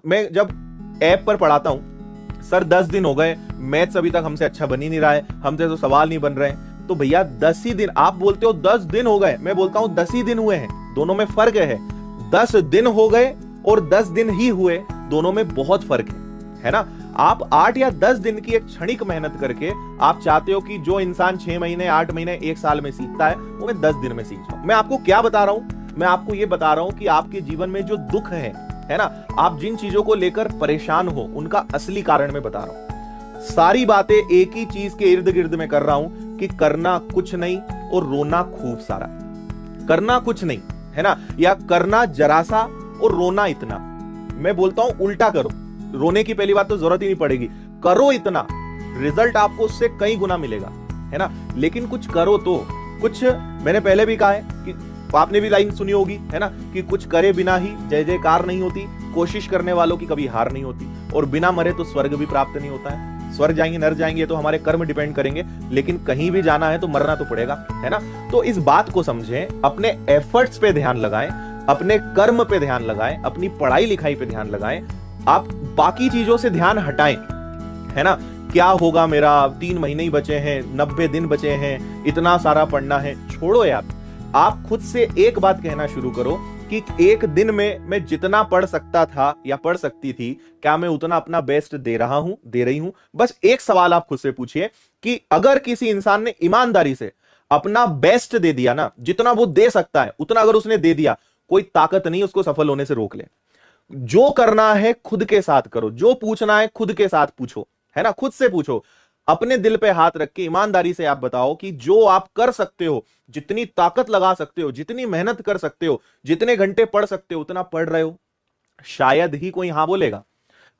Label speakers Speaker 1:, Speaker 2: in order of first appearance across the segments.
Speaker 1: मैं जब ऐप पर पढ़ाता हूं, सर 10 दिन हो गए, मैथ्स अभी तक हमसे अच्छा बन ही नहीं रहा है, हमसे तो सवाल नहीं बन रहे हैं। तो भैया 10 ही दिन, आप बोलते हो 10 दिन हो गए, मैं बोलता हूं 10 ही दिन हुए हैं, दोनों में फर्क है। 10 दिन हो गए और 10 दिन ही हुए, दोनों में बहुत फर्क है ना। आप 8 या 10 दिन की एक क्षणिक मेहनत करके आप चाहते हो कि जो इंसान 6 महीने, 8 महीने, 1 साल में सीखता है वो मैं 10 दिन में सीख जाऊं। मैं आपको क्या बता रहा हूं? मैं आपको ये बता रहा हूं कि आपके जीवन में जो दुख है ना, आप जिन चीजों को लेकर परेशान हो, उनका असली कारण मैं बता रहा हूं। सारी बातें एक ही चीज के इर्द गिर्द में कर रहा हूं कि करना कुछ नहीं और रोना खूब सारा। करना कुछ नहीं है ना, या करना जरा सा और रोना इतना। मैं बोलता हूं उल्टा करो, रोने की पहली बात तो जरूरत ही नहीं पड़ेगी, करो इतना, रिजल्ट आपको उससे कई गुना मिलेगा, है ना। लेकिन कुछ करो तो कुछ, मैंने पहले भी कहा है कि आपने भी लाइन सुनी होगी, है ना, कि कुछ करे बिना ही जय जयकार नहीं होती, कोशिश करने वालों की कभी हार नहीं होती, और बिना मरे तो स्वर्ग भी प्राप्त नहीं होता है। स्वर्ग जाएंगे नर जाएंगे तो हमारे कर्म डिपेंड करेंगे, लेकिन कहीं भी जाना है तो मरना तो पड़ेगा, है ना। तो इस बात को समझें, अपने एफर्ट्स पे ध्यान लगाएं, अपने कर्म पे ध्यान लगाएं, अपनी पढ़ाई लिखाई पे ध्यान लगाएं। आप बाकी चीजों से ध्यान हटाएं, है ना। क्या होगा मेरा, 3 महीने ही बचे हैं, 90 दिन बचे हैं, इतना सारा पढ़ना है, छोड़ो यार। आप खुद से एक बात कहना शुरू करो कि एक दिन में मैं जितना पढ़ सकता था या पढ़ सकती थी, क्या मैं उतना अपना बेस्ट दे रहा हूं, दे रही हूं। बस एक सवाल आप खुद से पूछिए कि अगर किसी इंसान ने ईमानदारी से अपना बेस्ट दे दिया ना, जितना वो दे सकता है उतना अगर उसने दे दिया, कोई ताकत नहीं उसको सफल होने से रोक ले। जो करना है खुद के साथ करो, जो पूछना है खुद के साथ पूछो, है ना, खुद से पूछो। अपने दिल पे हाथ रख के ईमानदारी से आप बताओ कि जो आप कर सकते हो, जितनी ताकत लगा सकते हो, जितनी मेहनत कर सकते हो, जितने घंटे पढ़ सकते हो, उतना पढ़ रहे हो। शायद ही कोई हां बोलेगा।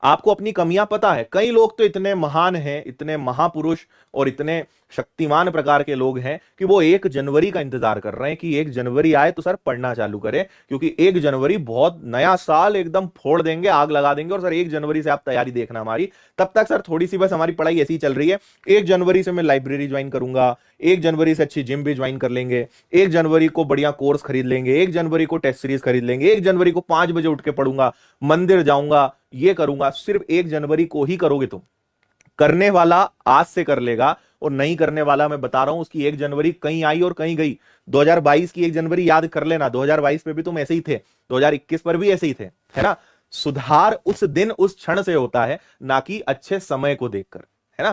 Speaker 1: आपको अपनी कमियां पता है। कई लोग तो इतने महान हैं, इतने महापुरुष और इतने शक्तिमान प्रकार के लोग हैं कि वो 1 जनवरी का इंतजार कर रहे हैं कि 1 जनवरी आए तो सर पढ़ना चालू करें, क्योंकि 1 जनवरी बहुत नया साल एकदम फोड़ देंगे, आग लगा देंगे, और सर 1 जनवरी से आप तैयारी देखना हमारी। तब तक सर थोड़ी सी बस हमारी पढ़ाई ऐसी ही चल रही है। 1 जनवरी से मैं लाइब्रेरी ज्वाइन करूंगा, 1 जनवरी से अच्छी जिम भी ज्वाइन कर लेंगे, 1 जनवरी को बढ़िया कोर्स खरीद लेंगे, 1 जनवरी को टेस्ट सीरीज खरीद लेंगे, 1 जनवरी को 5 बजे उठ के पढ़ूंगा, मंदिर जाऊंगा, ये करूंगा। सिर्फ 1 जनवरी को ही करोगे तुम। करने वाला आज से कर लेगा, और नहीं करने वाला मैं बता रहा हूं उसकी 1 जनवरी कहीं आई और कहीं गई। 2022 की 1 जनवरी याद कर लेना, 2022 में भी तुम ऐसे ही थे, 2021 पर भी ऐसे ही थे, है ना। सुधार उस दिन उस क्षण से होता है, ना कि अच्छे समय को देखकर, है ना।